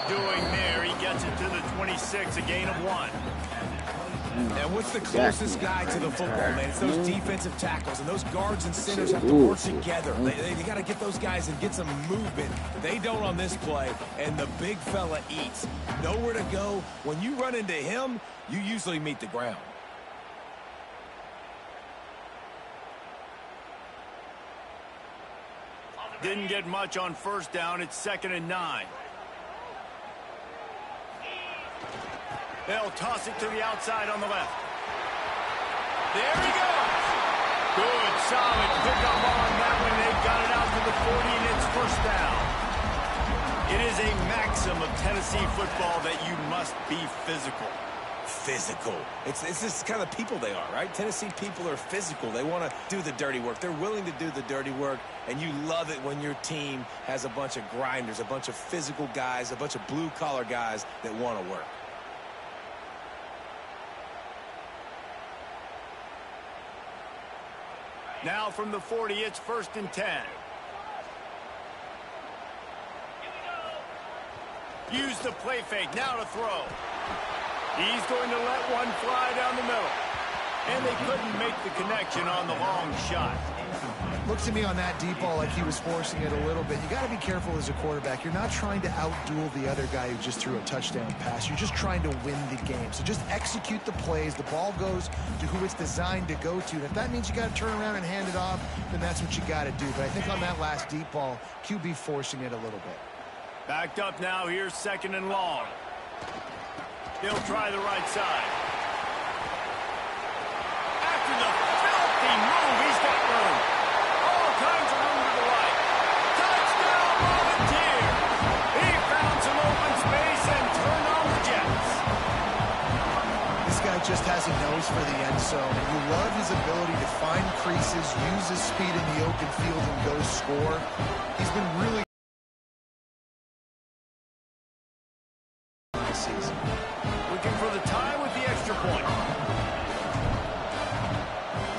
doing there. He gets it to the 26, a gain of 1. And what's the closest guy to the football, man? It's those defensive tackles, and those guards and centers have to work together. They got to get those guys and get some movement. They don't on this play, and the big fella eats. Nowhere to go. When you run into him, you usually meet the ground. Didn't get much on first down. It's 2nd and 9. They'll toss it to the outside on the left. There he goes. Good, solid pickup on that one. They've got it out to the 40, and it's first down. It is a maxim of Tennessee football that you must be physical. Physical. It's just kind of people they are, right? Tennessee people are physical. They want to do the dirty work. They're willing to do the dirty work, and you love it when your team has a bunch of grinders, a bunch of physical guys, a bunch of blue-collar guys that want to work. Now from the 40, it's 1st and 10. Use the play fake, now to throw. He's going to let one fly down the middle. And they couldn't make the connection on the long shot. Looks to me on that deep ball like he was forcing it a little bit. You got to be careful as a quarterback. You're not trying to outduel the other guy who just threw a touchdown pass. You're just trying to win the game. So just execute the plays. The ball goes to who it's designed to go to. And if that means you got to turn around and hand it off, then that's what you got to do. But I think on that last deep ball, QB forcing it a little bit. Backed up now. Here's 2nd and long. They'll try the right side. After the filthy move, he's got room. All kinds of room to the right. Touchdown, Volunteers! He found some open space and turned on the Jets. This guy just has a nose for the end zone, and you love his ability to find creases, use his speed in the open field, and go score. He's been really this season. Looking for the tie with the extra point.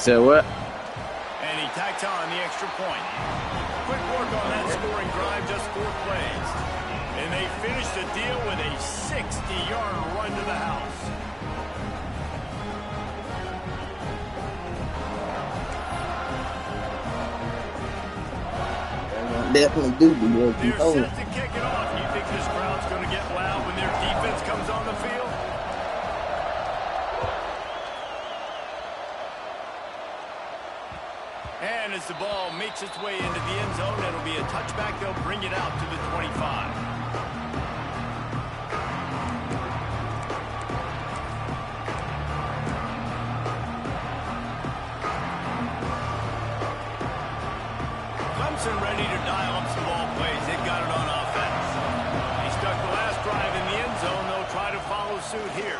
So what? And he tacks on the extra point. Quick work on that scoring drive, just 4 plays. And they finish the deal with a 60-yard run to the house. Definitely do the work. They're set to kick it off. You think this crowd's going to get loud when their defense comes on the field? And as the ball makes its way into the end zone, it'll be a touchback. They'll bring it out to the 25. Clemson ready to dial up some ball plays. They've got it on offense. They stuck the last drive in the end zone. They'll try to follow suit here.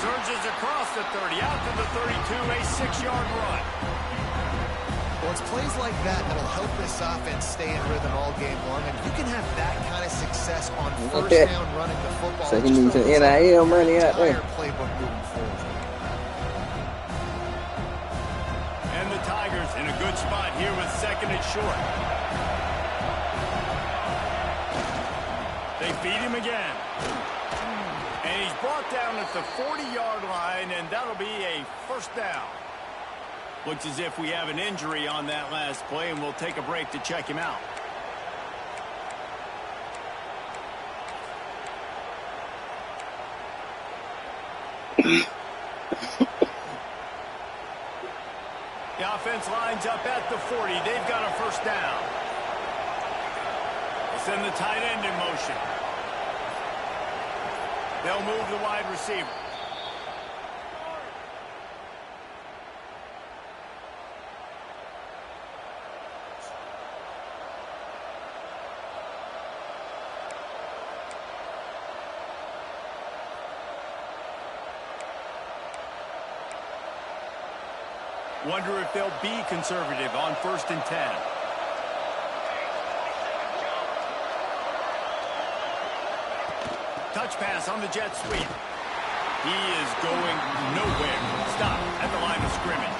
Surges across the 30, out to the 32, a 6-yard run. Well, it's plays like that that'll help this offense stay in rhythm all game long. And you can have that kind of success on first down running the football. So he needs some NIL money out there. Playbook moving forward. And the Tigers in a good spot here with 2nd and short. They feed him again. And he's brought down at the 40-yard line, and that'll be a first down. Looks as if we have an injury on that last play, and we'll take a break to check him out. The offense lines up at the 40. They've got a first down. They'll send the tight end in motion. They'll move the wide receiver. Wonder if they'll be conservative on 1st and 10. Touch pass on the jet sweep. He is going nowhere. Stop at the line of scrimmage.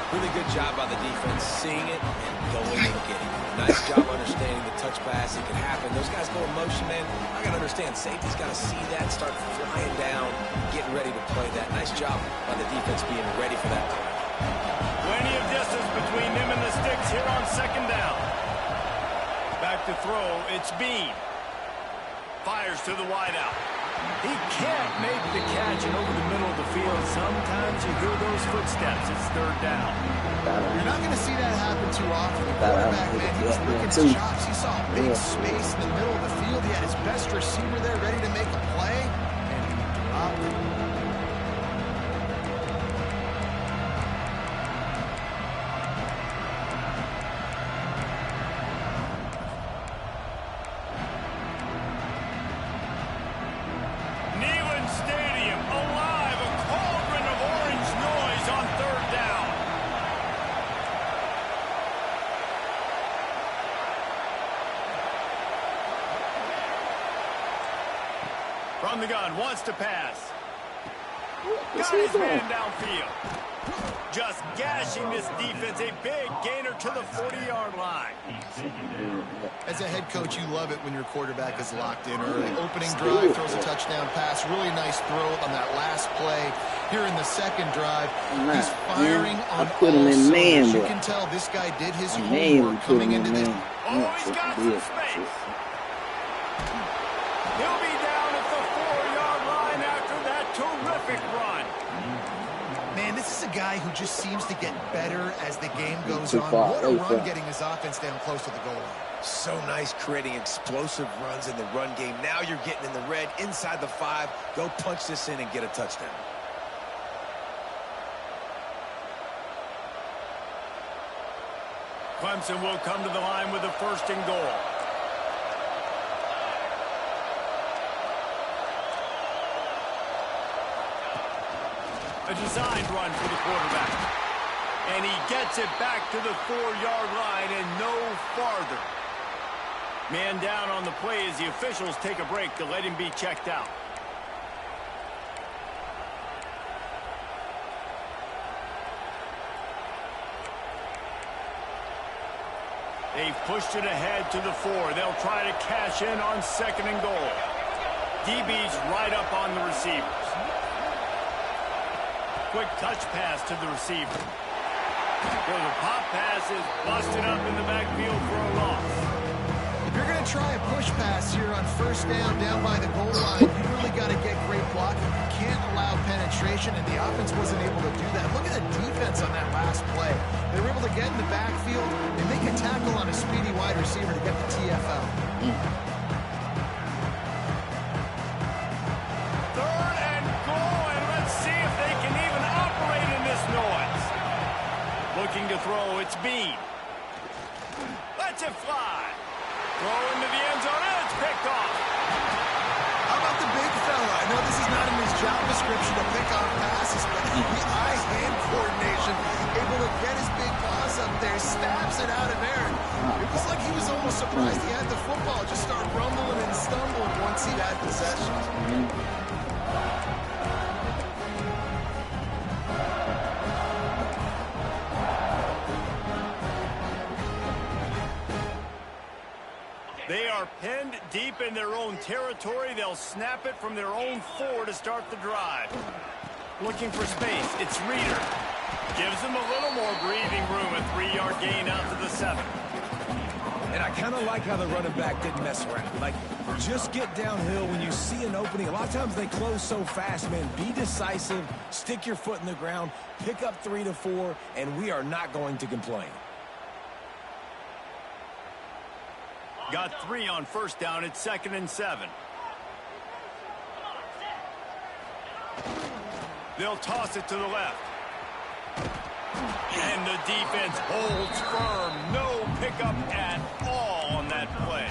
Really good job by the defense, seeing it and going and getting it. Nice job understanding the touch pass. It can happen. Those guys go in motion, man. I got to understand, safety's got to see that, start flying down, getting ready to play that. Nice job by the defense being ready for that play. Plenty of distance between them and the sticks here on second down. Back to throw, it's Bean. Fires to the wideout. He can't make the catch, and over the middle of the field, sometimes you hear those footsteps. It's third down. You're not going to see that happen too often. The quarterback, man, he was licking his chops. He saw a big space in the middle of the field. He had his best receiver there ready to make a play, and he dropped it. From the gun, wants to pass. Got his man downfield. Just gashing this defense. A big gainer to the 40-yard line. As a head coach, you love it when your quarterback is locked in early. Opening drive, throws a touchdown pass. Really nice throw on that last play. Here in the second drive, he's firing on all cylinders. You can tell this guy did his homework coming into this. Oh, he's got some space. He'll be down at the 4-yard line after that terrific run. Man, this is a guy who just seems to get better as the game goes on. What a run getting his offense down close to the goal line. So nice creating explosive runs in the run game. Now you're getting in the red, inside the 5. Go punch this in and get a touchdown. Clemson will come to the line with a 1st and goal. A designed run for the quarterback. And he gets it back to the 4-yard line and no farther. Man down on the play as the officials take a break to let him be checked out. They've pushed it ahead to the 4. They'll try to cash in on 2nd and goal. DB's right up on the receivers. Quick touch pass to the receiver. Well, the pop pass is busted up in the backfield for a loss. If you're going to try a push pass here on 1st down by the goal line, you really got to get great blocking. You can't allow penetration, and the offense wasn't able to do that. Look at the defense on that last play. They were able to get in the backfield and make a tackle on a speedy wide receiver to get the TFL. Looking to throw, it's Bean. Lets it fly. Throw into the end zone, and it's picked off. How about the big fella? I know this is not in his job description to pick off passes, but the eye-hand coordination, able to get his big paws up there, stabs it out of air. It was like he was almost surprised he had the football, just start rumbling and stumbling once he had possession. They are pinned deep in their own territory. They'll snap it from their own 4 to start the drive. Looking for space. It's Reeder. Gives them a little more breathing room. A 3-yard gain out to the 7. And I kind of like how the running back didn't mess around. Like, just get downhill when you see an opening. A lot of times they close so fast, man. Be decisive. Stick your foot in the ground. Pick up 3 to 4, and we are not going to complain. Got 3 on 1st down. It's 2nd and 7. They'll toss it to the left. And the defense holds firm. No pickup at all on that play.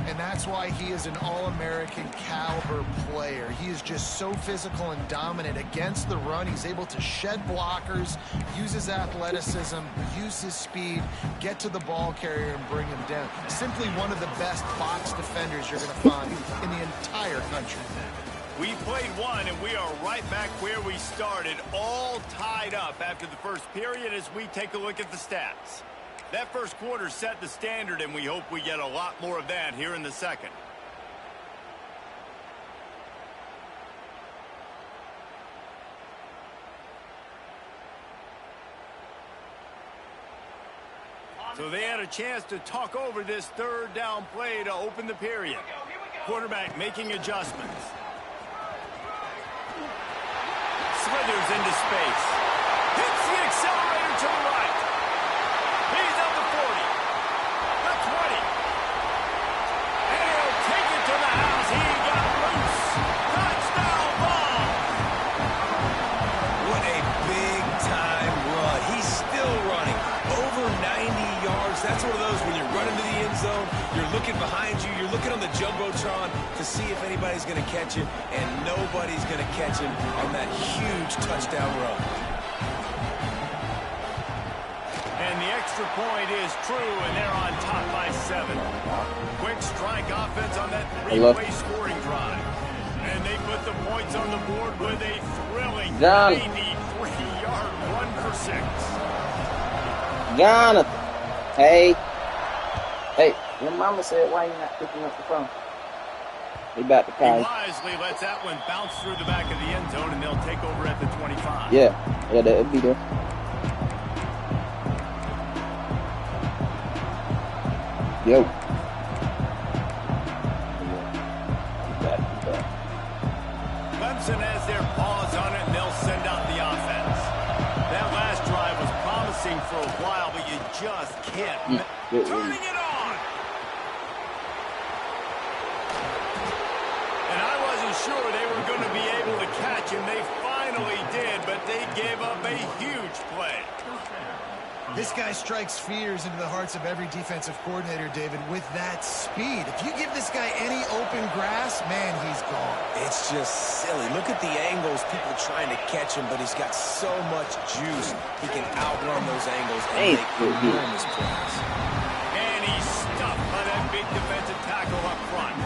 And that's why he is an All-American caliber player. He is just so physical and dominant against the run. He's able to shed blockers, use his athleticism, use his speed, get to the ball carrier and bring him down. Simply one of the best box defenders you're going to find in the entire country. We played one, and we are right back where we started, all tied up after the first period as we take a look at the stats. That first quarter set the standard, and we hope we get a lot more of that here in the second. So they had a chance to talk over this third down play to open the period. Quarterback making adjustments. Slithers into space. Hits the accelerator to the right. He's up the 40. The 20. And he'll take it to the house. He got loose. Touchdown ball. What a big-time run. He's still running. Over 90 yards. That's one of those when you're running to the end zone, you're looking behind you, you're looking on the Jumbotron to see if anybody's going to catch him, and nobody's going to catch him on that huge touchdown run. And the extra point is true, and they're on top by 7. Quick strike offense on that three-way scoring drive. And they put the points on the board with a thrilling 93-yard run for 6. Jonathan. Hey. Hey, your mama said, why you not picking up the phone? He about to call. He wisely lets that one bounce through the back of the end zone, and they'll take over at the 25. Yeah, that'll be there. Yo. Clemson has their paws on it, and they'll send out the offense. That last drive was promising for a while, but you just can't. Turning it on. And I wasn't sure they were going to be able to catch him. They finally did, but they gave up a huge play. This guy strikes fears into the hearts of every defensive coordinator, David, with that speed. If you give this guy any open grass, man, he's gone. It's just silly. Look at the angles, people trying to catch him, but he's got so much juice. He can outrun those angles and make enormous plays. And he's stuffed by that big defensive tackle up front.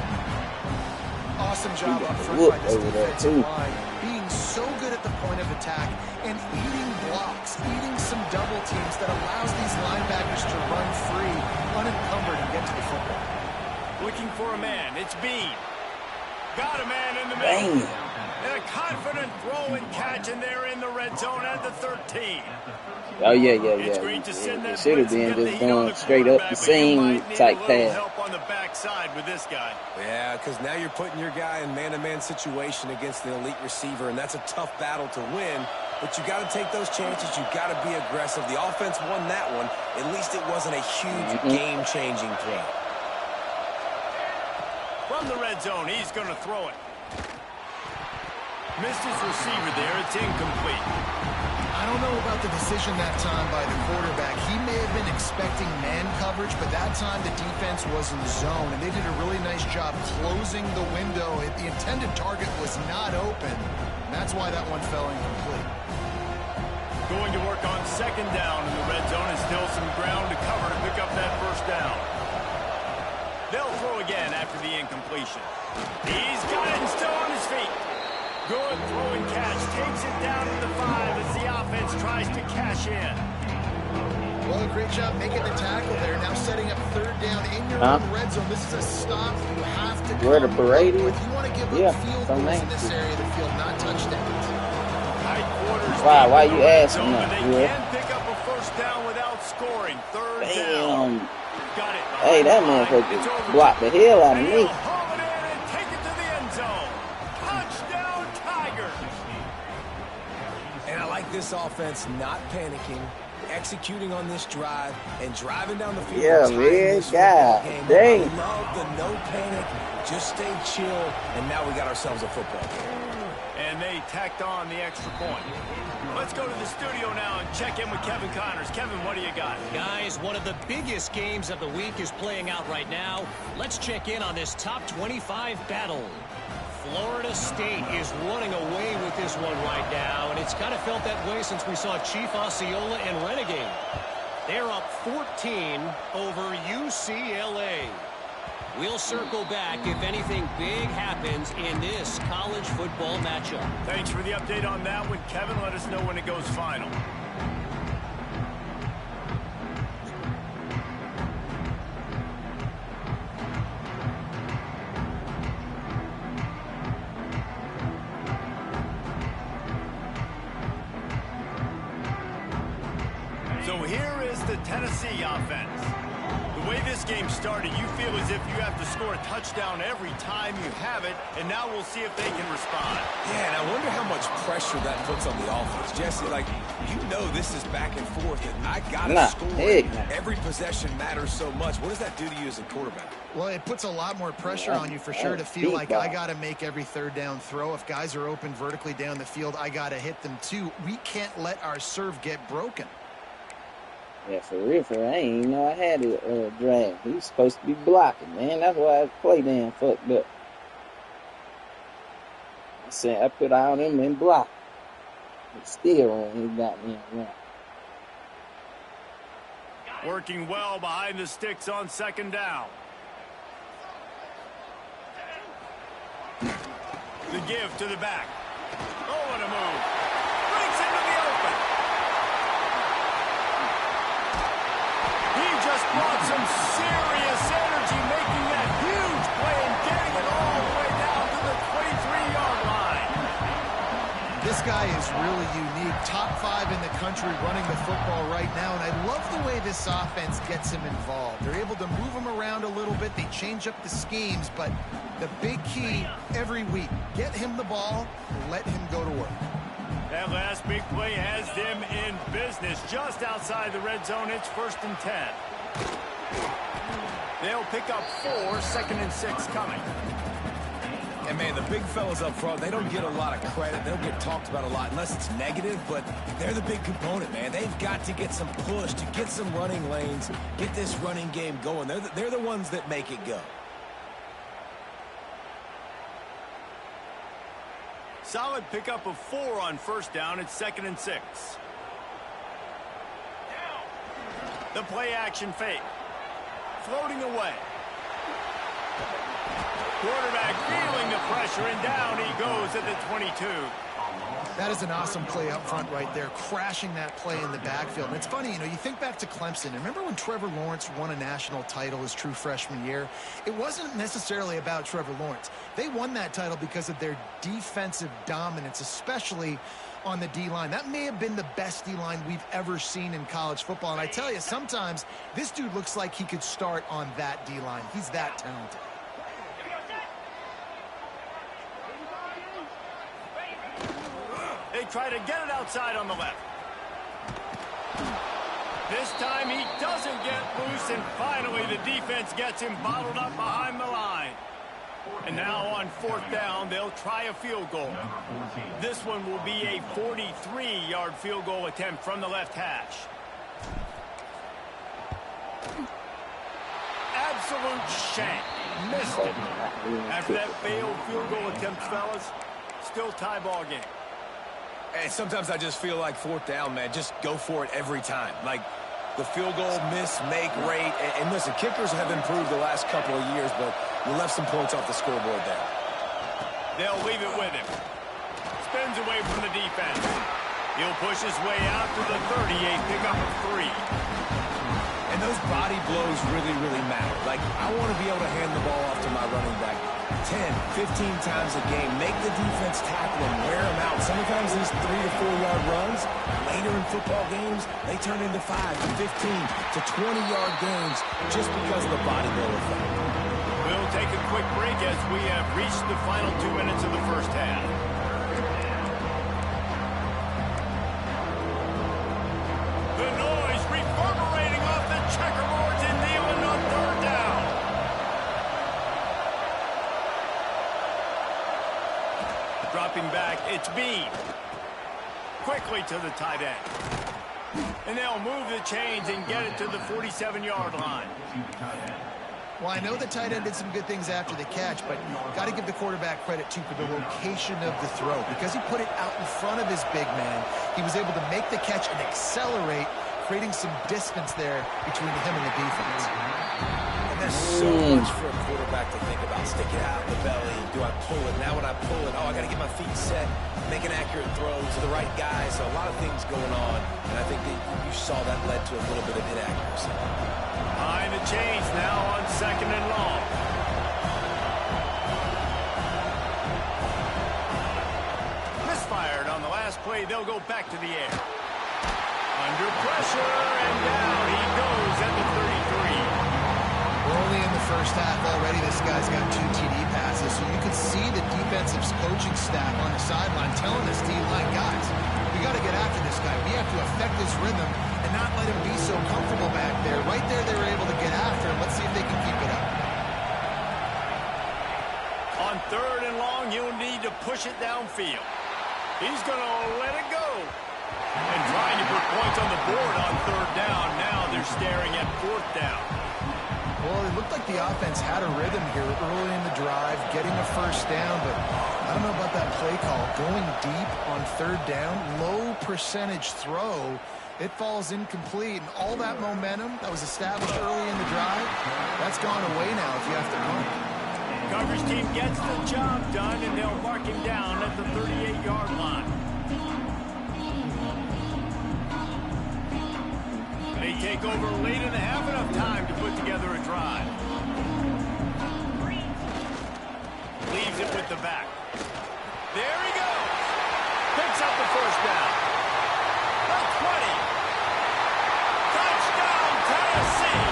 Awesome job up front by this defensive line. Being so good at the point of attack and eating blocks, eating some double teams that allows these linebackers to run free, unencumbered, and get to the football. Looking for a man. It's Bean. Got a man in the middle. And a confident throw and catch, and they're in the red zone at the 13. Oh, yeah. It's great to send that it should have been just going straight up the seam type pass. Help on the backside with this guy. Yeah, because now you're putting your guy in man-to-man situation against an elite receiver, and that's a tough battle to win. But you got to take those chances. You got to be aggressive. The offense won that one. At least it wasn't a huge game-changing play. From the red zone, he's going to throw it. Missed his receiver there. It's incomplete. I don't know about the decision that time by the quarterback. He may have been expecting man coverage, but that time the defense was in zone, and they did a really nice job closing the window. The intended target was not open, and that's why that one fell incomplete. Going to work on second down in the red zone, and still some ground to cover to pick up that first down. They'll throw again after the incompletion. He's got it and still on his feet. Good throw and catch. Takes it down to the 5 as the offense tries to cash in. Well, a great job making the tackle there. Now setting up third down in your own red zone. This is a stop you have to come. Where the parade is? If you want to give up field goals in this area of the field, not touchdowns. Tight quarters. Why you asking that? that? They can pick up a first down without scoring. Third down. Got it. Hey, that motherfucker blocked the hell out of me. This offense not panicking, executing on this drive, and driving down the field. Yeah, man, God dang. I love the no panic, just stay chill, and now we got ourselves a football game. And they tacked on the extra point. Let's go to the studio now and check in with Kevin Connors. Kevin, what do you got? Guys, one of the biggest games of the week is playing out right now. Let's check in on this top 25 battle. Florida State is running away with this one right now, and it's kind of felt that way since we saw Chief Osceola and Renegade. They're up 14 over UCLA. We'll circle back if anything big happens in this college football matchup. Thanks for the update on that one, Kevin. Let us know when it goes final. So here is the Tennessee offense. The way this game started, you feel as if you have to score a touchdown every time you have it, and now we'll see if they can respond. Yeah, and I wonder how much pressure that puts on the offense. Jesse, like, you know this is back and forth, and I got to score. Every possession matters so much. What does that do to you as a quarterback? Well, it puts a lot more pressure on you for sure to feel like I got to make every third down throw. If guys are open vertically down the field, I got to hit them too. We can't let our serve get broken. Yeah, for real, I ain't even know I had a drag. He was supposed to be blocking, man. That's why I play damn fucked up. I said I put all them in block. But still, he got me in wrong. Working well behind the sticks on second down. The give to the back. Oh, what a move. Breaks into the open. Just brought some serious energy, making that huge play and getting it all the way down to the 23-yard line. This guy is really unique. Top 5 in the country running the football right now, and I love the way this offense gets him involved. They're able to move him around a little bit. They change up the schemes, but the big key every week, get him the ball, let him go to work. That last big play has them in business. Just outside the red zone, it's 1st and 10. They'll pick up 4, 2nd and 6 coming. And, man, the big fellas up front, they don't get a lot of credit. They don't get talked about a lot unless it's negative, but they're the big component, man. They've got to get some push, to get some running lanes, get this running game going. They're the ones that make it go. Solid pickup of 4 on 1st down. It's 2nd and 6. The play action fake. Floating away. Quarterback feeling the pressure, and down he goes at the 22. That is an awesome play up front right there, crashing that play in the backfield. And it's funny, you think back to Clemson. Remember when Trevor Lawrence won a national title his true freshman year? It wasn't necessarily about Trevor Lawrence. They won that title because of their defensive dominance, especially on the D-line. That may have been the best D-line we've ever seen in college football. And I tell you, sometimes this dude looks like he could start on that D-line. He's that talented. They try to get it outside on the left. This time he doesn't get loose, and finally the defense gets him bottled up behind the line. And now on 4th down, they'll try a field goal. This one will be a 43-yard field goal attempt from the left hash. Absolute shank. Missed it. After that failed field goal attempt, fellas, still tie ball game. And sometimes I just feel like 4th down, man, just go for it every time. Like the field goal miss, make rate. And listen, kickers have improved the last couple of years, but you left some points off the scoreboard there. They'll leave it with him. Spins away from the defense. He'll push his way out to the 38, pick up a 3. And those body blows really, really matter. Like, I want to be able to hand the ball off to my running back 10, 15 times a game. Make the defense tackle him, wear him out. Sometimes these 3 to 4 yard runs, later in football games, they turn into 5 to 15 to 20-yard gains just because of the body blow effect. We'll take a quick break as we have reached the final 2 minutes of the first half. The noise reverberating off the checkerboards and Nealon on 3rd down. Dropping back, it's Bean. Quickly to the tight end. And they'll move the chains and get it to the 47-yard line. Well, I know the tight end did some good things after the catch, but got to give the quarterback credit, too, for the location of the throw. Because he put it out in front of his big man, he was able to make the catch and accelerate, creating some distance there between him and the defense. And that's so much for a quarterback quarterback to think about. Stick it out in the belly. Do I pull it? Now when I pull it, I got to get my feet set, make an accurate throw to the right guy. So a lot of things going on, and I think that you saw that led to a little bit of inaccuracy. Behind the chains now on 2nd and long. Misfired on the last play. They'll go back to the air. Under pressure, and down he goes at the 33. We're only in the first half already. This guy's got 2 TD passes, so you can see the defensive coaching staff on the sideline telling this D-line, guys, we got to get after this guy. We have to affect his rhythm and not let him be so comfortable back there. Right there, they were able to get after him. Let's see if they can keep it up. On 3rd and long, he'll need to push it downfield. He's going to let it go. And trying to put points on the board on 3rd down. Now they're staring at 4th down. Well, it looked like the offense had a rhythm here early in the drive, getting a first down, but I don't know about that play call. Going deep on 3rd down, low percentage throw, it falls incomplete, and all that momentum that was established early in the drive, that's gone away now if you have to run. Coverage team gets the job done, and they'll mark him down at the 38-yard line. They take over late in the half, enough time to put together a drive. Leaves it with the back. There he goes. Picks up the first down. The 20. Touchdown, Tennessee.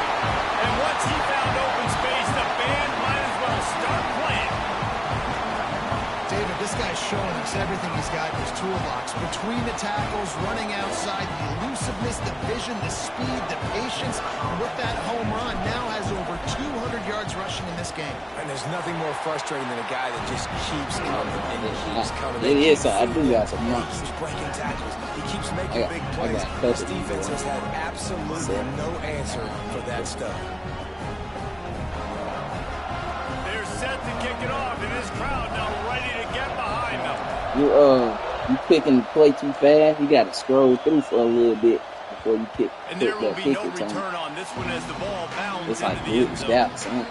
And once he found open space, the band might as well start playing. David, this guy's showing us everything he's got in his toolbox. Between the tackles, running outside, the elusiveness, the vision, the speed, the patience. And with that home run, now has over 200 yards rushing in this game. And there's nothing more frustrating than a guy that just keeps coming and keeps coming. It is. I do got some He months. keeps breaking tackles. He keeps making big plays. This defense has had absolutely no answer for that stuff. They're set to kick it off, and this crowd now ready to get behind them. You picking the play too fast. You got to scroll through for a little bit before you kick. And there will that be no kick return. return on this one as the ball bounds It's into like the good end zone. scouts, huh?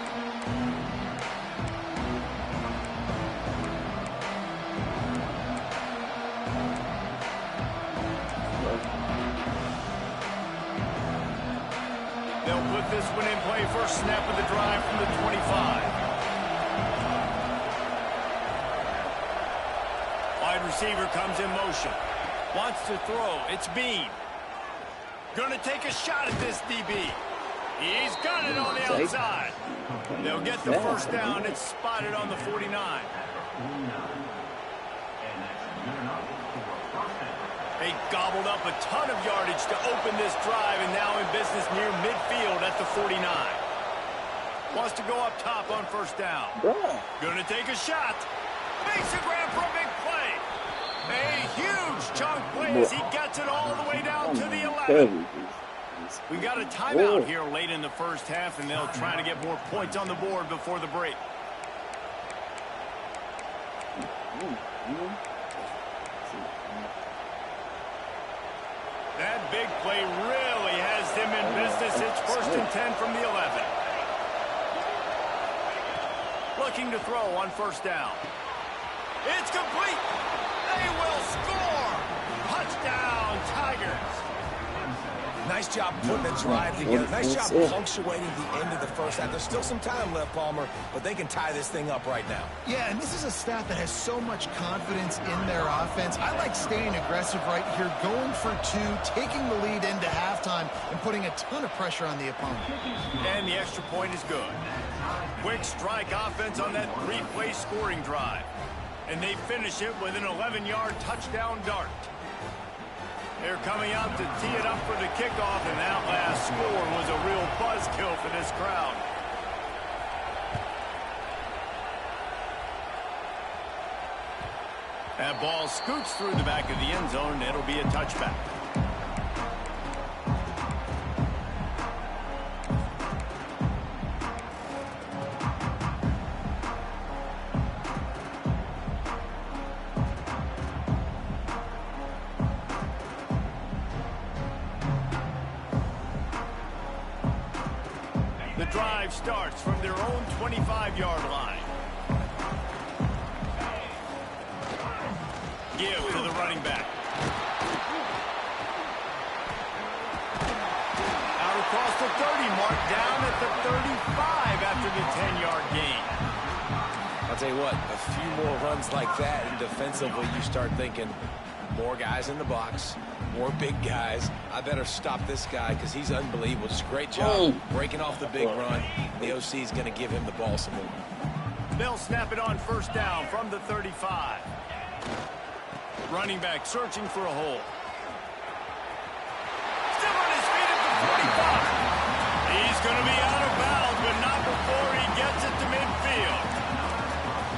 They'll put this one in play. First snap of the drive from the 25. Wide receiver comes in motion. Wants to throw. It's Bean. Gonna take a shot at this DB. He's got it on the outside. They'll get the first down. It's spotted on the 49. They gobbled up a ton of yardage to open this drive, and now in business near midfield at the 49. Wants to go up top on first down. Gonna take a shot. Makes a grab for a big play. A huge chunk play as he gets it all the way down to the 11. We got a timeout here late in the first half, and they'll try to get more points on the board before the break. That big play really has them in business. It's 1st and 10 from the 11. Looking to throw on first down. It's complete. They will score. Touchdown, Tigers. Nice job putting a drive together. Nice job punctuating the end of the first half. There's still some time left, Palmer, but they can tie this thing up right now. Yeah, and this is a staff that has so much confidence in their offense. I like staying aggressive right here, going for 2, taking the lead into halftime, and putting a ton of pressure on the opponent. And the extra point is good. Quick strike offense on that 3-play scoring drive. And they finish it with an 11-yard touchdown dart. They're coming out to tee it up for the kickoff, and that last score was a real buzzkill for this crowd. That ball scoots through the back of the end zone. It'll be a touchback. drive starts from their own 25-yard line. Give to the running back. Out across the 30 mark, down at the 35 after the 10-yard gain. I'll tell you what, a few more runs like that, and defensively you start thinking, more guys in the box, more big guys. I better stop this guy because he's unbelievable. Just a great job breaking off the big run. The OC is going to give him the ball some more. They'll snap it on first down from the 35. Running back searching for a hole. Still on his feet at the 45. He's going to be out of bounds, but not before he gets it to midfield.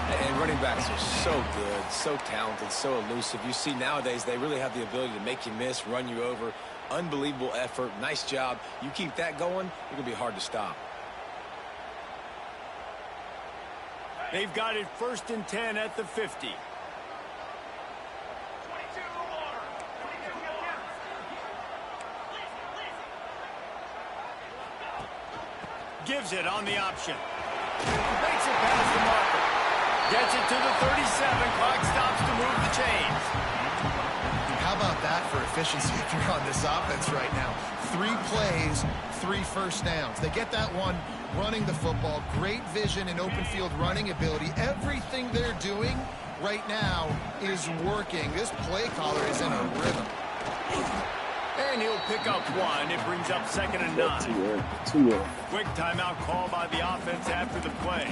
And running backs are so good, so talented, so elusive. You see nowadays they really have the ability to make you miss, run you over. Unbelievable effort. Nice job. You keep that going, you're going to be hard to stop. They've got it 1st and 10 at the 50. Gives it on the option. Makes it past the marker. Gets it to the 37. Clock stops to move the chains. How about that for efficiency if you're on this offense right now? 3 plays, 3 first downs. They get that one running the football. Great vision and open field running ability. Everything they're doing right now is working. This play caller is in a rhythm. And he'll pick up 1. It brings up 2nd and 9. Too early. Quick timeout call by the offense after the play.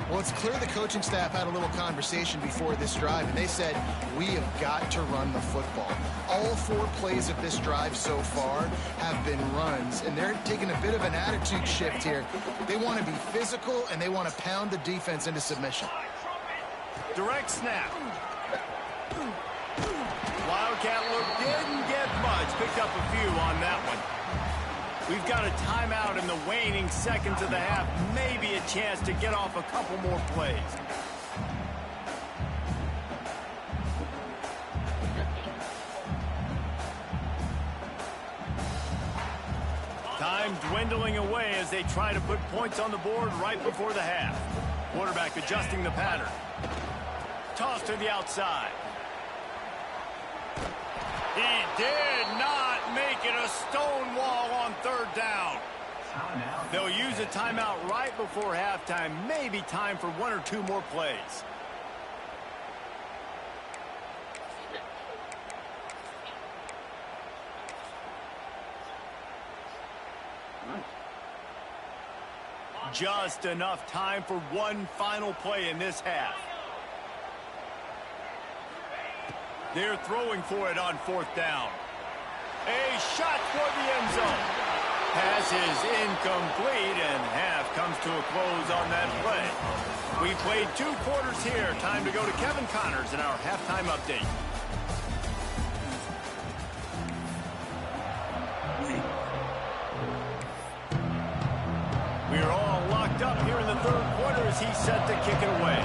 Well, it's clear the coaching staff had a little conversation before this drive, and they said, we have got to run the football. All 4 plays of this drive so far have been runs, and they're taking a bit of an attitude shift here. They want to be physical, and they want to pound the defense into submission. Direct snap. Wildcat look didn't get much. Picked up a few on that one. We've got a timeout in the waning seconds of the half. Maybe a chance to get off a couple more plays. Time dwindling away as they try to put points on the board right before the half. Quarterback adjusting the pattern. Toss to the outside. He did not make it a stone wall on 3rd down. They'll use a timeout right before halftime. Maybe time for 1 or 2 more plays. Just enough time for 1 final play in this half. They're throwing for it on 4th down. A shot toward the end zone. Pass is incomplete, and half comes to a close on that play. We played 2 quarters here. Time to go to Kevin Connors in our halftime update. We're all locked up here in the 3rd quarter as he's set to kick it away.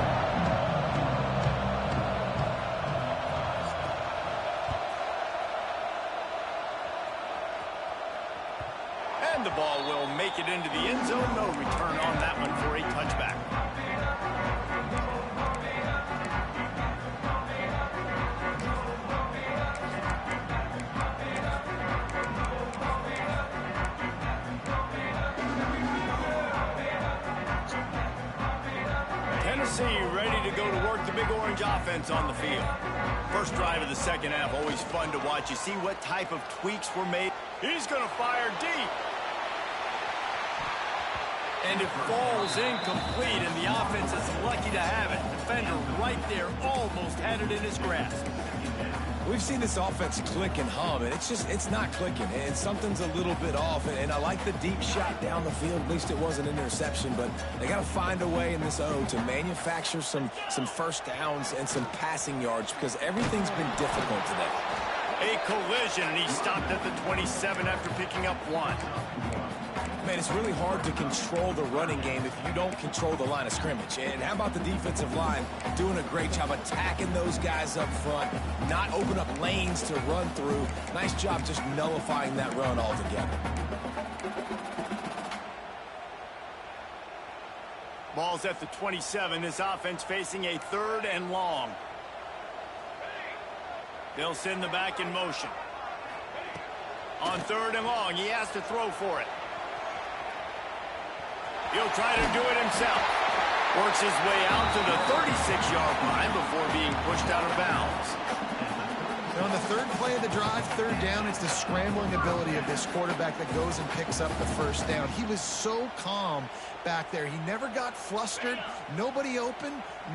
And the ball will make it into the end zone. No return on that one for a touchback. Tennessee ready to go to work the Big Orange offense on the field. First drive of the 2nd half, always fun to watch. You see what type of tweaks were made. He's going to fire deep. And it falls incomplete, and the offense is lucky to have it. Defender right there almost had it in his grasp. We've seen this offense click and hum, and it's not clicking, and something's a little bit off. And I like the deep shot down the field. At least it wasn't an interception, but they got to find a way in this O to manufacture some first downs and some passing yards because everything's been difficult today. A collision, and he stopped at the 27 after picking up 1. Man, it's really hard to control the running game if you don't control the line of scrimmage. And how about the defensive line doing a great job attacking those guys up front, not open up lanes to run through. Nice job just nullifying that run altogether. Ball's at the 27. This offense facing a 3rd and long. They'll send the back in motion. On 3rd and long, he has to throw for it. He'll try to do it himself. Works his way out to the 36-yard line before being pushed out of bounds. And on the 3rd play of the drive, 3rd down, it's the scrambling ability of this quarterback that goes and picks up the 1st down. He was so calm back there. He never got flustered. Nobody open,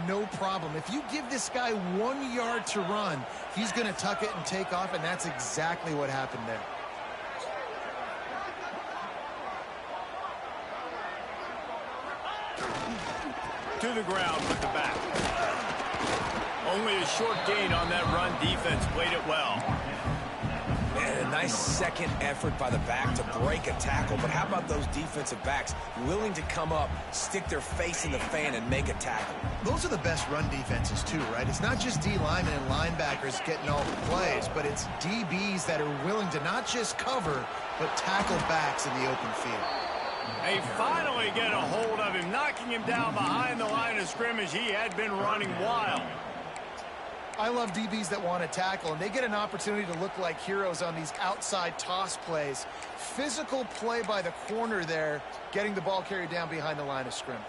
no problem. If you give this guy 1 yard to run, he's going to tuck it and take off, and that's exactly what happened there. To the ground with the back. Only a short gain on that run. Defense played it well. And a nice second effort by the back to break a tackle. But how about those defensive backs willing to come up, stick their face in the fan, and make a tackle? Those are the best run defenses too, right? It's not just D linemen and linebackers getting all the plays, but it's DBs that are willing to not just cover, but tackle backs in the open field. They finally get a hold of him, knocking him down behind the line of scrimmage. He had been running wild. I love DBs that want to tackle, and they get an opportunity to look like heroes on these outside toss plays. Physical play by the corner there, getting the ball carried down behind the line of scrimmage.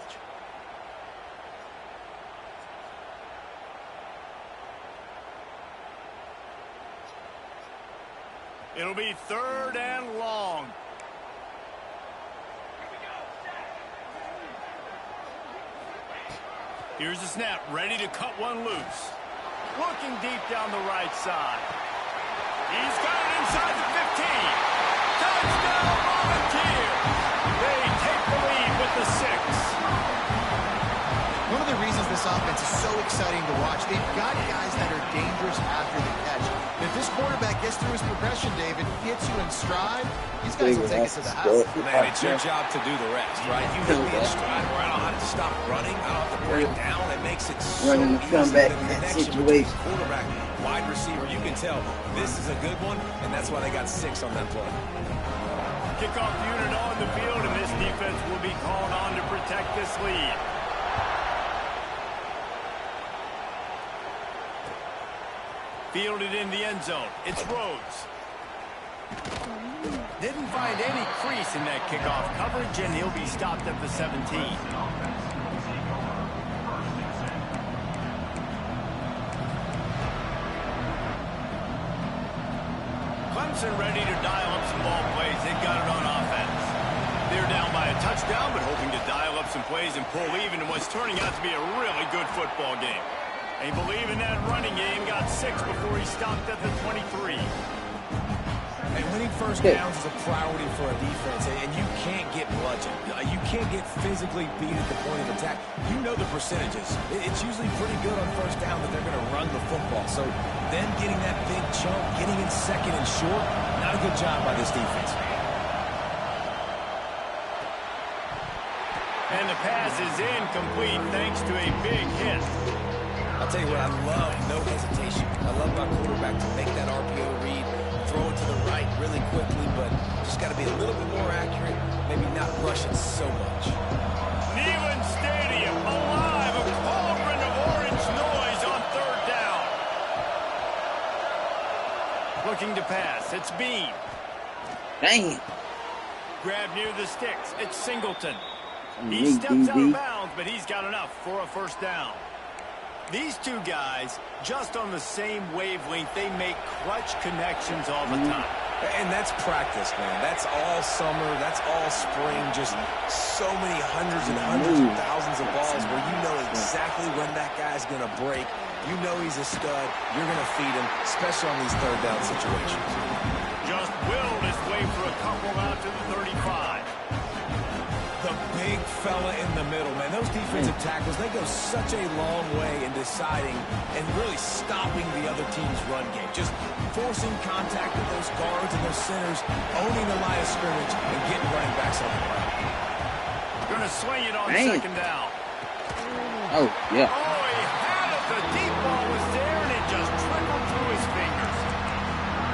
It'll be 3rd and long. Here's the snap, ready to cut one loose. Looking deep down the right side. He's got it inside the 15. Touchdown, Volunteers! They take the lead with the 6. One of the reasons this offense is so exciting to watch, they've got guys that are dangerous after the catch. If this quarterback gets through his progression, David, gets you in stride, these guys will take it to the house. Man, it's your job to do the rest, right? You hit me in stride where I don't have to stop running. I don't have to break down. It makes it so Running the easy. comeback The in that connection situation. between quarterback, wide receiver. You can tell this is a good one, and that's why they got 6 on that play. Kickoff unit on the field, and this defense will be called on to protect this lead. Fielded in the end zone. It's Rhodes. Didn't find any crease in that kickoff coverage, and he'll be stopped at the 17. Clemson ready to dial up some ball plays. They've got it on offense. They're down by a touchdown, but hoping to dial up some plays and pull even in what's turning out to be a really good football game. They believe in that running game. Got 6 before he stopped at the 23. And winning first downs is a priority for a defense, and you can't get bludgeoned. You can't get physically beat at the point of attack. You know the percentages. It's usually pretty good on first down that they're going to run the football. So then getting that big chunk, getting in second and short, not a good job by this defense. And the pass is incomplete thanks to a big hit. I'll tell you what, I love no hesitation. I love my quarterback to make that RPO read, throw it to the right really quickly, but just got to be a little bit more accurate, maybe not rush it so much. Neyland Stadium alive, a cauldron of orange noise on 3rd down. Looking to pass, it's Bean. Dang. Grab near the sticks, it's Singleton. He steps out of bounds, but he's got enough for a first down. These two guys, just on the same wavelength, they make clutch connections all the time. And that's practice, man. That's all summer. That's all spring. Just so many hundreds and hundreds of thousands of balls where you know exactly when that guy's going to break. You know he's a stud. You're going to feed him, especially on these 3rd down situations. Just willed his way for a couple out to the 35. The big fella in the middle, man. Those defensive tackles, they go such a long way in deciding and really stopping the other team's run game. Just forcing contact with those guards and those centers, owning the line of scrimmage, and getting running backs on the ground. Going to swing it on 2nd down. Oh, yeah. Oh, he had it. The deep ball was there, and it just trickled through his fingers.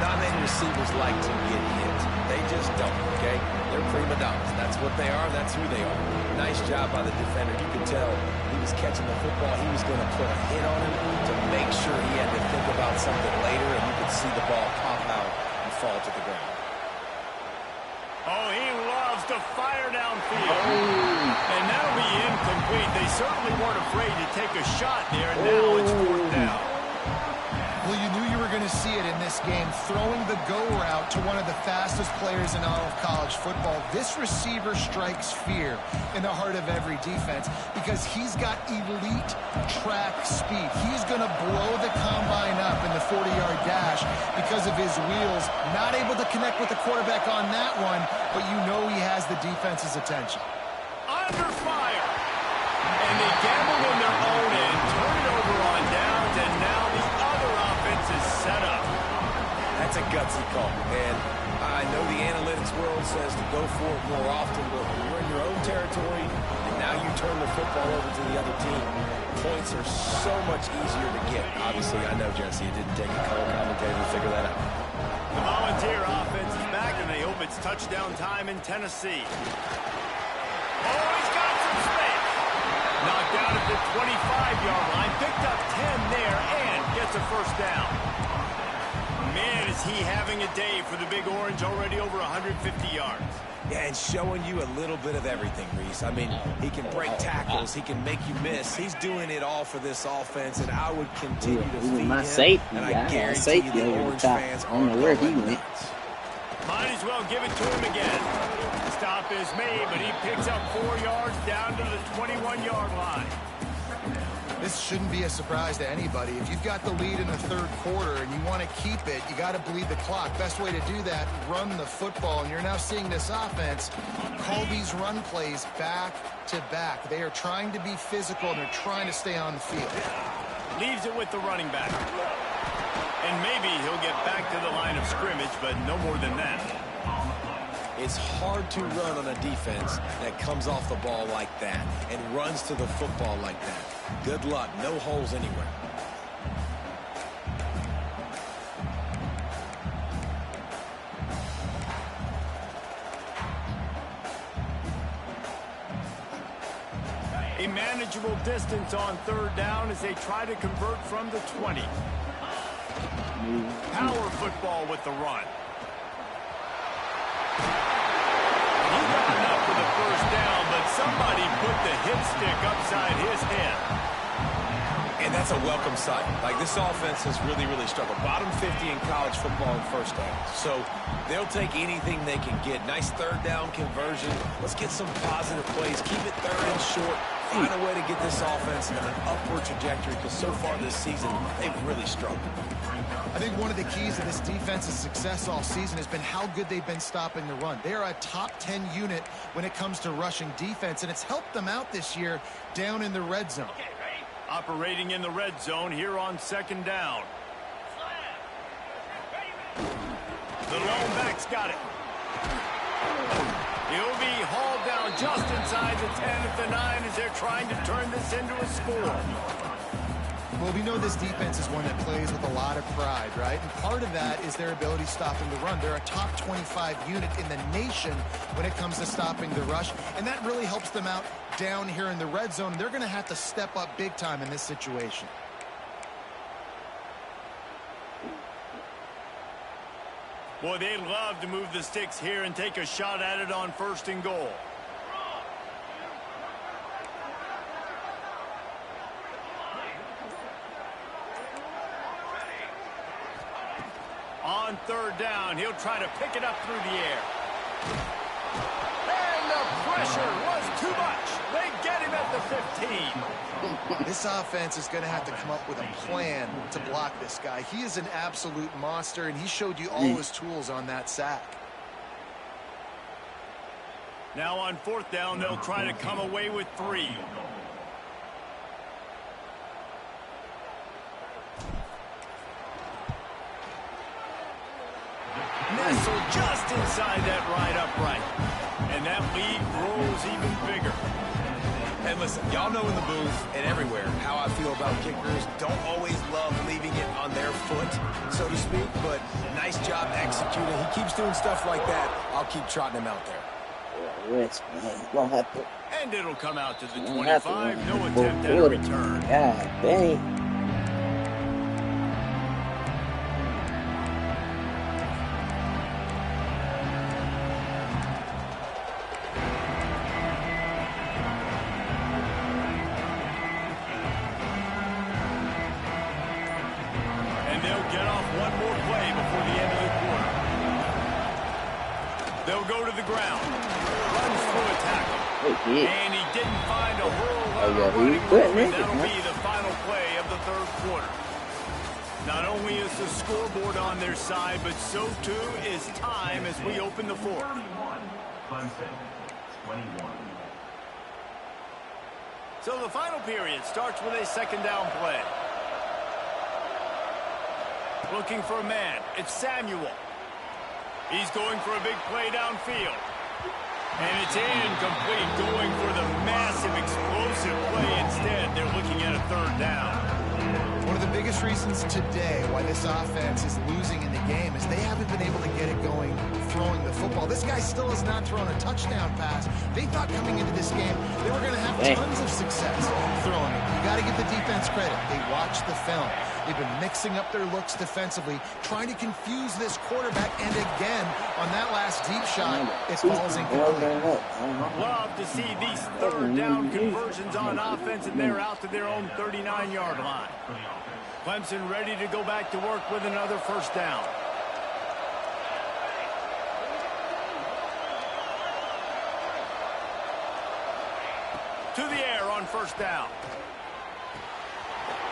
Not many receivers like to get hit. They just don't, okay? They're prima donnas. That's what they are. That's who they are. Nice job by the defender. You can tell he's catching the football, he was going to put a hit on him to make sure he had to think about something later, and you could see the ball pop out and fall to the ground. Oh, he loves to fire downfield. And that'll be incomplete. They certainly weren't afraid to take a shot there. Now it's 4th down. Well, you knew you were going to see it in this game, throwing the go route to one of the fastest players in all of college football. This receiver strikes fear in the heart of every defense because he's got elite track speed. He's going to blow the combine up in the 40-yard dash because of his wheels. Not able to connect with the quarterback on that one, but you know he has the defense's attention. Under fire. And they gambled in their own end, turn it over on downs, and now the other offense is set up. That's a gutsy call, and I know the analytics world says to go for it more often, but when you're in your own territory, and now you turn the football over to the other team, points are so much easier to get. Obviously, I know, Jesse, it didn't take a color commentator to figure that out. The Volunteer offense is back, and they hope it's touchdown time in Tennessee. Oh, he's got some space. Knocked down at the 25-yard line, picked up 10 there, and gets a 1st down. Man, is he having a day for the Big Orange, already over 150 yards. Yeah, and showing you a little bit of everything, Reese. I mean, he can break tackles, he can make you miss. He's doing it all for this offense, and I would continue to feed my him. safety, and I guarantee you the Orange fans I don't know where he went. Might as well give it to him again. The stop is made, but he picks up 4 yards down to the 21-yard line. This shouldn't be a surprise to anybody. If you've got the lead in the 3rd quarter and you want to keep it, you got to bleed the clock. Best way to do that, run the football. And you're now seeing this offense call these run plays back to back. They are trying to be physical, and they're trying to stay on the field. Leaves it with the running back. And maybe he'll get back to the line of scrimmage, but no more than that. It's hard to run on a defense that comes off the ball like that and runs to the football like that. Good luck. No holes anywhere. A manageable distance on 3rd down as they try to convert from the 20. Power football with the run. He got enough for the 1st down, but somebody put the hit stick upside his head. And that's a welcome sight. Like, this offense has really, really struggled. Bottom 50 in college football in 1st downs. So they'll take anything they can get. Nice 3rd down conversion. Let's get some positive plays. Keep it 3rd and short. Find a way to get this offense on an upward trajectory, because so far this season, they've really struggled. I think one of the keys to this defense's success all season has been how good they've been stopping the run. They are a top 10 unit when it comes to rushing defense, and it's helped them out this year down in the red zone. Operating in the red zone here on 2nd down. The lone back's got it. He'll be hauled down just inside the 10 at the 9 as they're trying to turn this into a score. Well, we know this defense is one that plays with a lot of pride, right? And part of that is their ability stopping the run. They're a top 25 unit in the nation when it comes to stopping the rush, and that really helps them out down here in the red zone. They're going to have to step up big time in this situation. Boy, they'd love to move the sticks here and take a shot at it on 1st and goal. On 3rd down, he'll try to pick it up through the air. And the pressure was too much. They get him at the 15. This offense is going to have to come up with a plan to block this guy. He is an absolute monster, and he showed you all his tools on that sack. Now on 4th down, they'll try to come away with 3. Nestled just inside that right upright. And that lead grows even bigger. And listen, y'all know in the booth and everywhere how I feel about kickers. Don't always love leaving it on their foot, so to speak, but nice job executing. He keeps doing stuff like that. I'll keep trotting him out there. Rest, man. Gonna have to. And it'll come out to the Gonna have to 25. run No the attempt at a fourth return. God dang. And they'll get off one more play before the end of the quarter. They'll go to the ground. Runs through a tackle. Hey, And he didn't find a whole lot Oh, yeah, of he running was good, room, and nigga, that'll man. be the final play of the third quarter. Not only is the scoreboard on their side, but so too is time as we open the fourth. 21. So the final period starts with a second down play. Looking for a man. It's Samuel. He's going for a big play downfield. And it's incomplete, going for the massive explosive play instead. They're looking at a third down. One of the biggest reasons today why this offense is losing in the game is they haven't been able to get it going throwing the football. This guy still has not thrown a touchdown pass. They thought coming into this game they were going to have tons of success throwing it. You got to give the defense credit. They watched the film. They've been mixing up their looks defensively, trying to confuse this quarterback. And again, on that last deep shot, it falls incomplete. Love to see these third down conversions on offense, and they're out to their own 39-yard line. Clemson ready to go back to work with another first down. To the air on first down.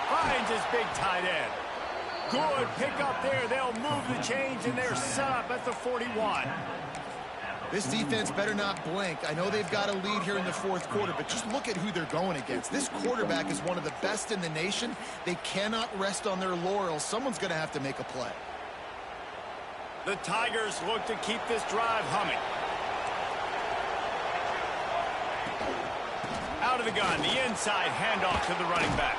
Finds his big tight end. Good pickup there. They'll move the chains, and they're set up at the 41. This defense better not blink. I know they've got a lead here in the fourth quarter, but just look at who they're going against. This quarterback is one of the best in the nation. They cannot rest on their laurels. Someone's going to have to make a play. The Tigers look to keep this drive humming. Out of the gun, the inside handoff to the running back.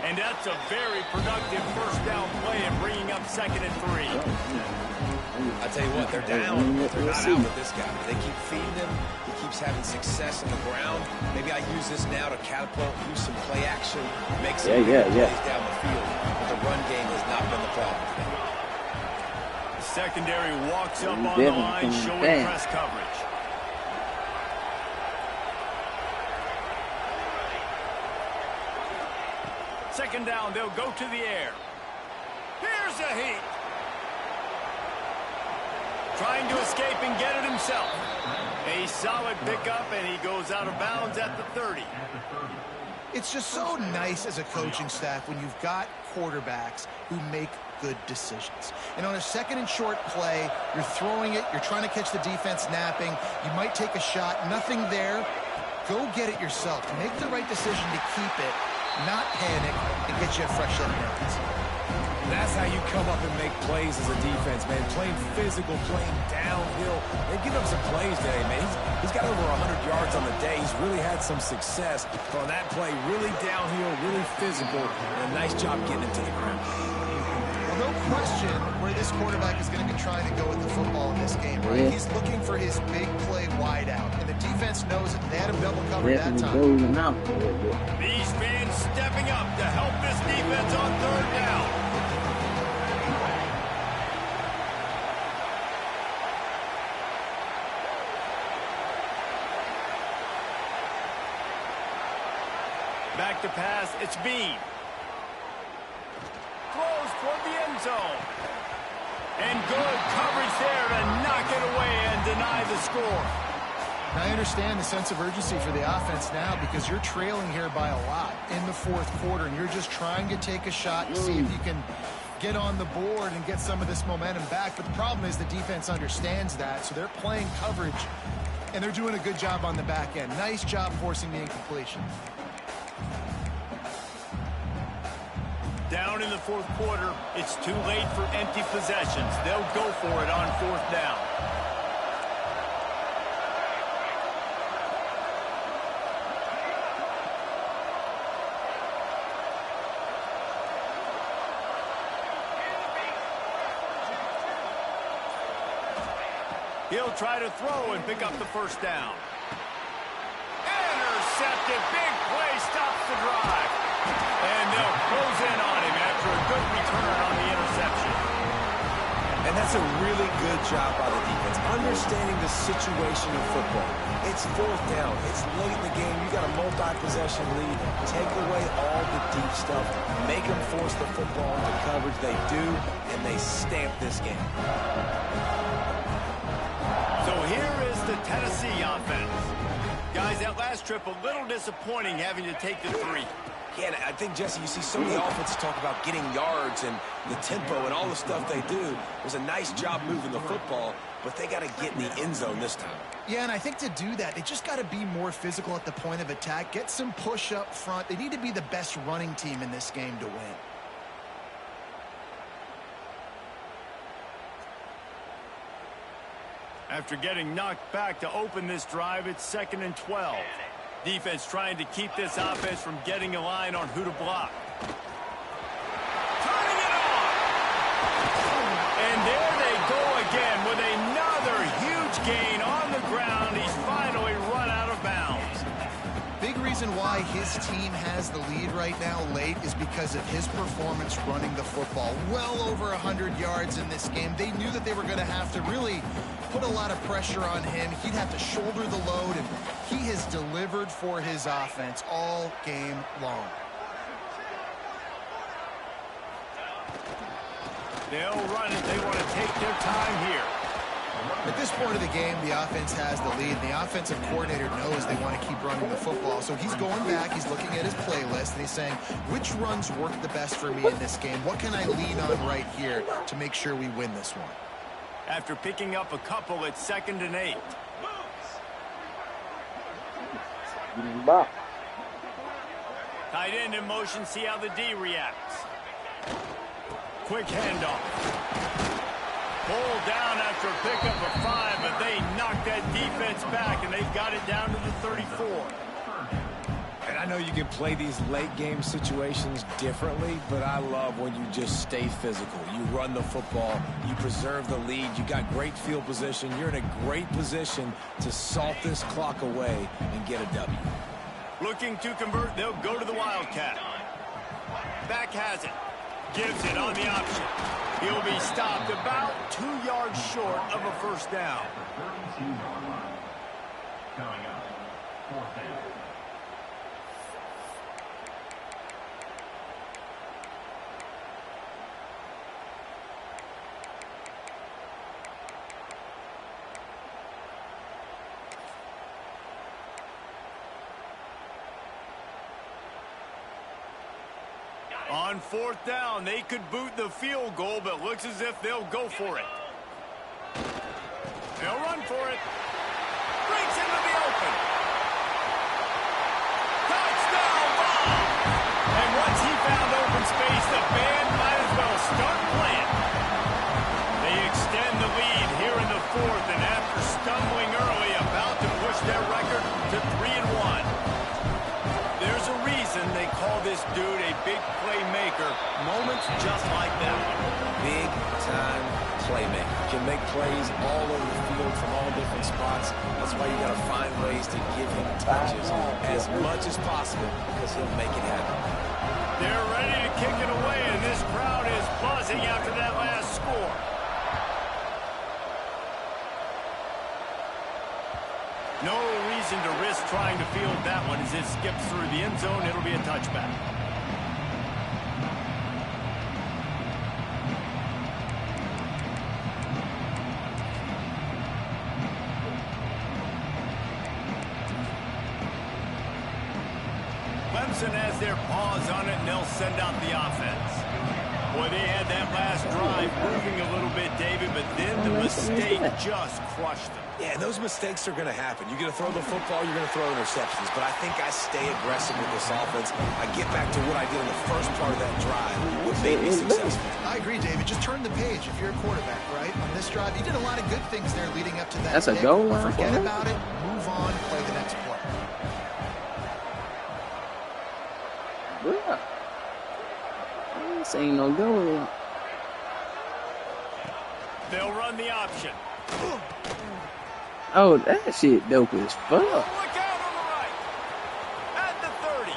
And that's a very productive first down play and bringing up 2nd and 3. I tell you what, they're down. They're not out with this guy. They keep feeding him. He keeps having success on the ground. Maybe I use this now to catapult, use some play action, make some plays down the field. But the run game has not been the problem today. The secondary walks up on the line, showing press coverage. Second down, they'll go to the air. Here's a heat. Trying to escape and get it himself. A solid pickup, and he goes out of bounds at the 30. It's just so nice as a coaching staff when you've got quarterbacks who make good decisions. And on a second and short play, you're throwing it, you're trying to catch the defense napping, you might take a shot, nothing there. Go get it yourself. Make the right decision to keep it, not panic, and get you a fresh set of downs. That's how you come up and make plays as a defense, man. Playing physical, playing downhill. They give up some plays today, man. He's got over 100 yards on the day. He's really had some success. But on that play, really downhill, really physical, and a nice job getting it to the ground. Well, no question where this quarterback is going to be trying to go with the football in this game, right? He's looking for his big play wide out, and the defense knows it. They had him double covered that time. These fans stepping up to help this defense on third down. Back to pass, it's Bean. Throws toward the end zone. And good coverage there to knock it away and deny the score. And I understand the sense of urgency for the offense now because you're trailing here by a lot in the fourth quarter, and you're just trying to take a shot and see if you can get on the board and get some of this momentum back. But the problem is the defense understands that, so they're playing coverage, and they're doing a good job on the back end. Nice job forcing the incompletion. Down in the fourth quarter, it's too late for empty possessions. They'll go for it on fourth down. He'll try to throw and pick up the first down. Intercepted. Big play stops the drive. And they'll close in on him after a good return on the interception. And that's a really good job by the defense, understanding the situation of football. It's fourth down. It's late in the game. You got a multi-possession lead. Take away all the deep stuff. Make them force the football into coverage. They do, and they stamp this game. So here is the Tennessee offense. Guys, that last trip a little disappointing having to take the 3. Yeah, I think, Jesse, you see so many offenses talk about getting yards and the tempo and all the stuff they do. It was a nice job moving the football, but they got to get in the end zone this time. Yeah, and I think to do that, they just got to be more physical at the point of attack. Get some push up front. They need to be the best running team in this game to win. After getting knocked back to open this drive, it's 2nd and 12. Defense trying to keep this offense from getting a line on who to block. Turning it on! And there they go again with another huge gain on the ground. He's finally run out of bounds. Big reason why his team has the lead right now late is because of his performance running the football. Well over 100 yards in this game. They knew that they were going to have to really put a lot of pressure on him. He'd have to shoulder the load, and he has delivered for his offense all game long. They'll run it. They want to take their time here. At this point of the game, the offense has the lead. The offensive coordinator knows they want to keep running the football. So he's going back, he's looking at his playlist, and he's saying, which runs work the best for me in this game? What can I lean on right here to make sure we win this one? After picking up a couple, it's 2nd and 8. Tight end in motion, see how the D reacts. Quick handoff. Pulled down after a pickup of 5, but they knocked that defense back, and they've got it down to the 34. And I know you can play these late game situations differently, but I love when you just stay physical. You run the football, you preserve the lead, you got great field position, you're in a great position to salt this clock away and get a W. Looking to convert, they'll go to the Wildcat. Back has it. Gives it on the option. He'll be stopped about 2 yards short of a first down. Coming up, 4th down. On 4th down, they could boot the field goal, but looks as if they'll go for it. They'll run for it. Breaks into the open. Touchdown ball! And once he found open space, the band might as well start playing. They extend the lead here in the 4th, and after stumbling early, about to push their record to 3-1. There's a reason they call this dude a big playmaker. Moments just like that one. Big time playmaker. Can make plays all over the field from all different spots. That's why you got to find ways to give him touches as much as possible, because he'll make it happen. They're ready to kick it away, and this crowd is buzzing after that last score. No reason to risk trying to field that one. As it skips through the end zone, it'll be a touchback. Clemson has their paws on it, and they'll send out the offense. Boy, they had that last drive moving a little bit, David, but then the mistake just crushed them. Yeah, those mistakes are going to happen. You're going to throw the football, you're going to throw interceptions. But I think I stay aggressive with this offense. I get back to what I did in the first part of that drive, what made me successful. I agree, David. Just turn the page if you're a quarterback, right? On this drive, you did a lot of good things there leading up to that. That's a goal line. Forget about it. Move on. Play the next play. Bruh. This ain't no goal. They'll run the option. Oh, that shit dope as Oh, fuck. look out on the right. At the 30.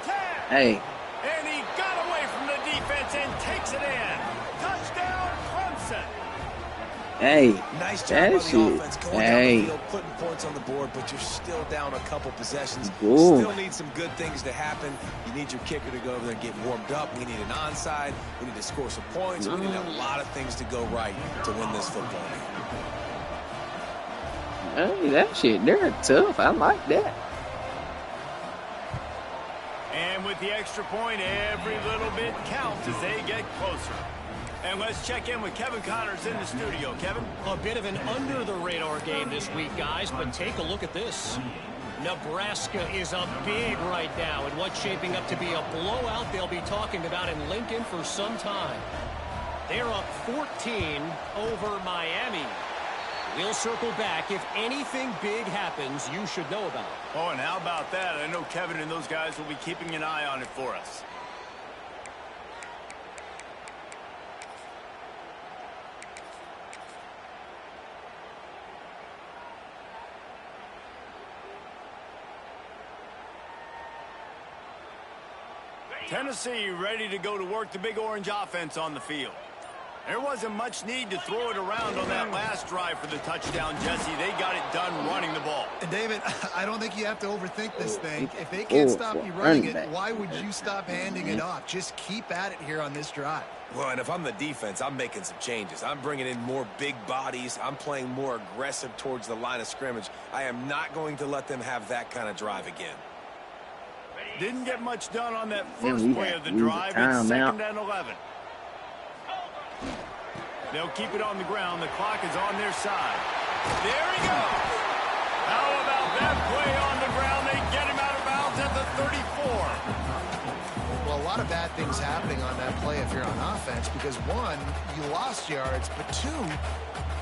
10. Hey, And he got away from the defense and takes it in. Touchdown, Clemson. Nice that job by the shit. offense going down the field, putting points on the board, but you're still down a couple possessions. Ooh. Still need some good things to happen. You need your kicker to go over there and get warmed up. We need an onside. We need to score some points. We need a lot of things to go right to win this football game. Hey, that shit, they're tough. I like that. And with the extra point, every little bit counts as they get closer. And let's check in with Kevin Connors in the studio. Kevin? A bit of an under-the-radar game this week, guys, but take a look at this. Nebraska is up big right now in what's shaping up to be a blowout they'll be talking about in Lincoln for some time. They're up 14 over Miami. We'll circle back. If anything big happens, you should know about it. Oh, and how about that? I know Kevin and those guys will be keeping an eye on it for us. Tennessee ready to go to work the Big Orange offense on the field. There wasn't much need to throw it around on that last drive for the touchdown, Jesse. They got it done running the ball. And David, I don't think you have to overthink this thing. If they can't stop you running it, why would you stop handing it off? Just keep at it here on this drive. Well, and if I'm the defense, I'm making some changes. I'm bringing in more big bodies. I'm playing more aggressive towards the line of scrimmage. I am not going to let them have that kind of drive again. Didn't get much done on that first play of the drive. It's 2nd and 11. They'll keep it on the ground. The clock is on their side. There he goes. How about that play on the ground? They get him out of bounds at the 34. Well, a lot of bad things happening on that play if you're on offense because, one, you lost yards, but two,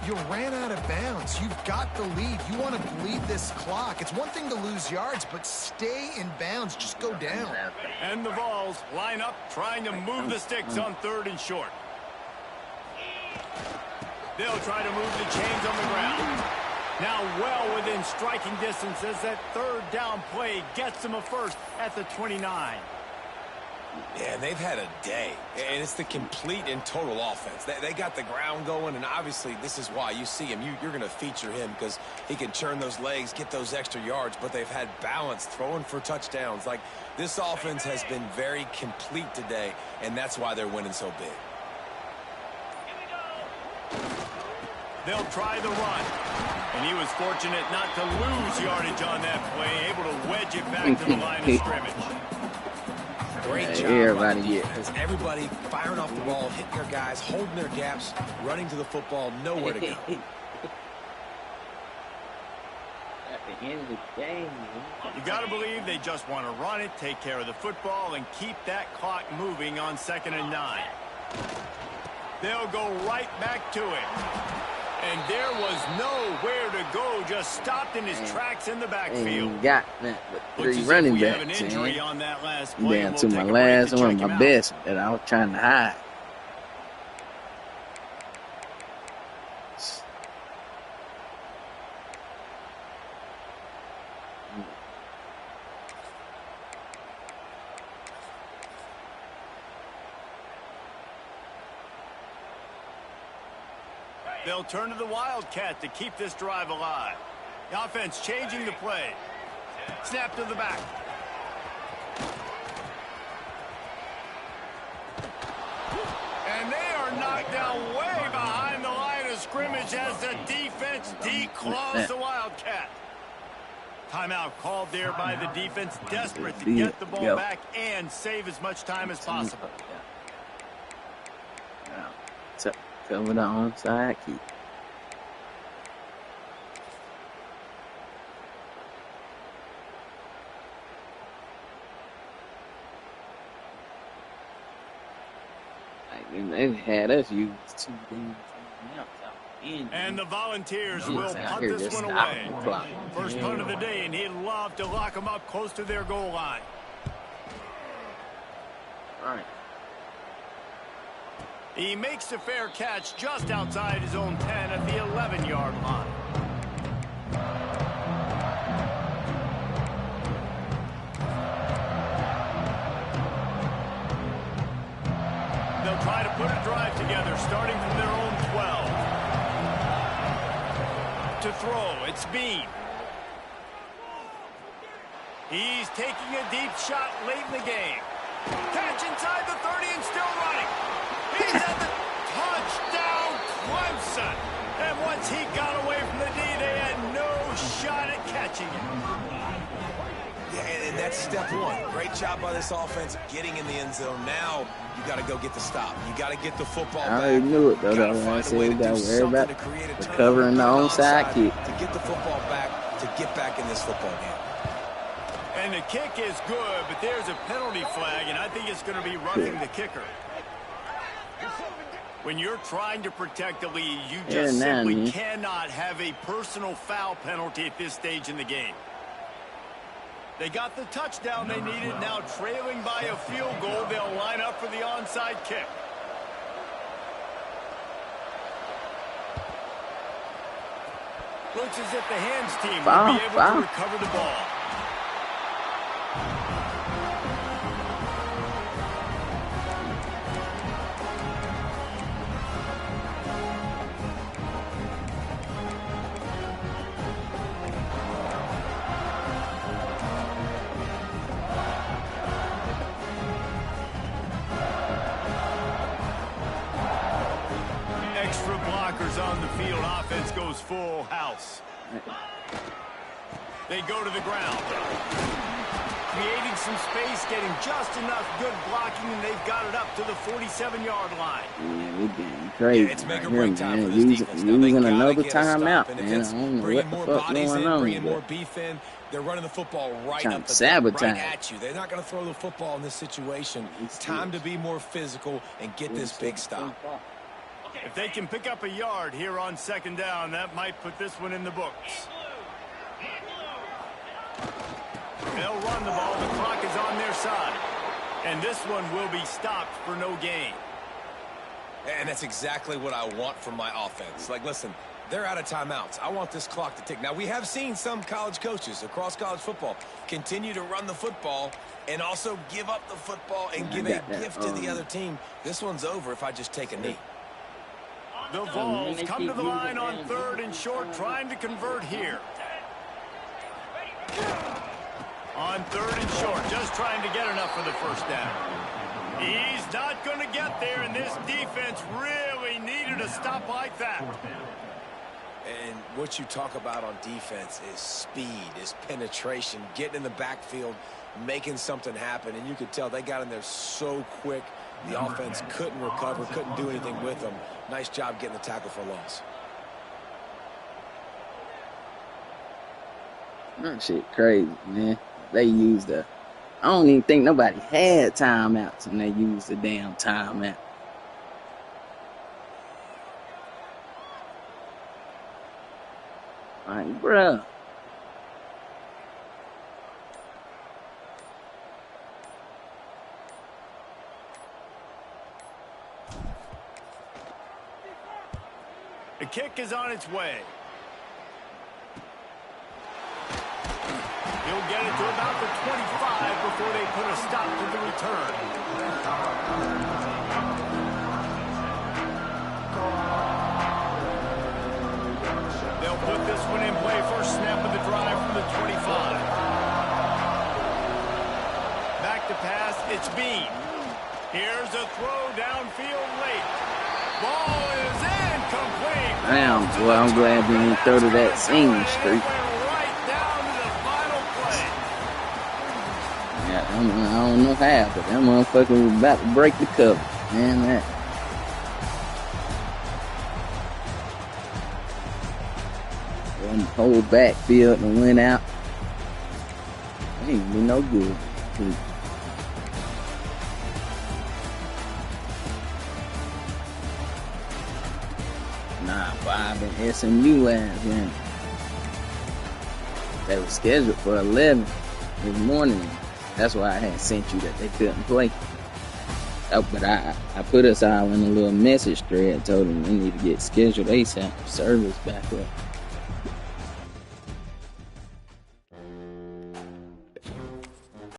you ran out of bounds. You've got the lead. You want to bleed this clock. It's one thing to lose yards, but stay in bounds. Just go down. And the Vols line up trying to move the sticks on 3rd and short. They'll try to move the chains on the ground. Now well within striking distance as that 3rd down play gets them a first at the 29. Yeah, they've had a day, and it's the complete and total offense. They got the ground going, and obviously this is why you see him. You're going to feature him because he can turn those legs, get those extra yards, but they've had balance, throwing for touchdowns. Like, this offense has been very complete today, and that's why they're winning so big. They'll try the run. And he was fortunate not to lose yardage on that play, able to wedge it back to the line of scrimmage. Great job. Everybody firing off the ball, hitting their guys, holding their gaps, running to the football, nowhere to go. At the end of the game, You got to believe they just want to run it, take care of the football, and keep that clock moving on 2nd and 9. They'll go right back to it. And there was nowhere to go, just stopped in his tracks in the backfield. ain't got that but 3 running backs. An injury on that last play, down to my last one, my best that I was trying to hide. They'll turn to the Wildcat to keep this drive alive. The offense changing the play. Snap to the back. And they are knocked down way behind the line of scrimmage as the defense declaws the Wildcat. Timeout called there by the defense, desperate to get the ball back and save as much time as possible. So, cover the onside kick. They've had us use 2 games. And the Volunteers will punt this one away. First punt of the day, and he'd love to lock them up close to their goal line. All right. He makes the fair catch just outside his own 10 at the 11-yard line. try to put a drive together, starting from their own 12. To throw, it's Bean. He's taking a deep shot late in the game. Catch inside the 30 and still running. He's at the touchdown, Clemson. And once he got away from the D, they had no shot at catching it. Yeah, and that's step one. Great job by this offense getting in the end zone. Now you got to go get the stop. You got to get the football back. I already knew it, though. I said we got to worry about recovering the onside kick. To get the football back, to get back in this football game. And the kick is good, but there's a penalty flag, and I think it's going to be roughing the kicker. When you're trying to protect the lead, you just simply cannot have a personal foul penalty at this stage in the game. They got the touchdown they needed. Now trailing by a field goal, they'll line up for the onside kick. Looks as if the hands team will be able to recover the ball. Extra blockers on the field. Offense goes full house. They go to the ground. Creating some space, getting just enough good blocking, and they've got it up to the 47-yard line. Yeah, we being crazy. Yeah, it's make or break time for this defense. Using another timeout, man. I don't know what the fuck going on. Bringing more beef in. They're running the football right up sabotage. Right at you. They're not going to throw the football in this situation. It's time to be more physical and get this big stop. If they can pick up a yard here on second down, that might put this one in the books. They'll run the ball. The clock is on their side. And this one will be stopped for no gain. And that's exactly what I want from my offense. Like, listen, they're out of timeouts. I want this clock to tick. Now, we have seen some college coaches across college football continue to run the football and also give up the football and give a gift to the other team. This one's over if I just take a knee. The Vols come to the line on 3rd and short, trying to convert here. On 3rd and short, just trying to get enough for the first down. He's not going to get there, and this defense really needed a stop like that. And what you talk about on defense is speed, is penetration, getting in the backfield, making something happen. And you could tell they got in there so quick. The offense couldn't recover, couldn't do anything with them. Nice job getting the tackle for loss. That shit crazy, man. They used I don't even think nobody had timeouts, and they used the damn timeout. Like, bruh. The kick is on its way. He'll get it to about the 25 before they put a stop to the return. They'll put this one in play. First snap of the drive from the 25. Back to pass. It's Bean. Here's a throw downfield late. Ball is incomplete. Damn, boy, I'm glad they didn't throw to that singing streak. Right down to the final play. Yeah, I don't know how, but that motherfucker was about to break the cover. Man, that. One whole backfield and went out. Ain't be no good. Nah, Bob and SMU last game. They were scheduled for 11 this morning. That's why I had sent you that they couldn't play. Oh, but I put us all in a little message thread, told them we need to get scheduled ASAP, service back up.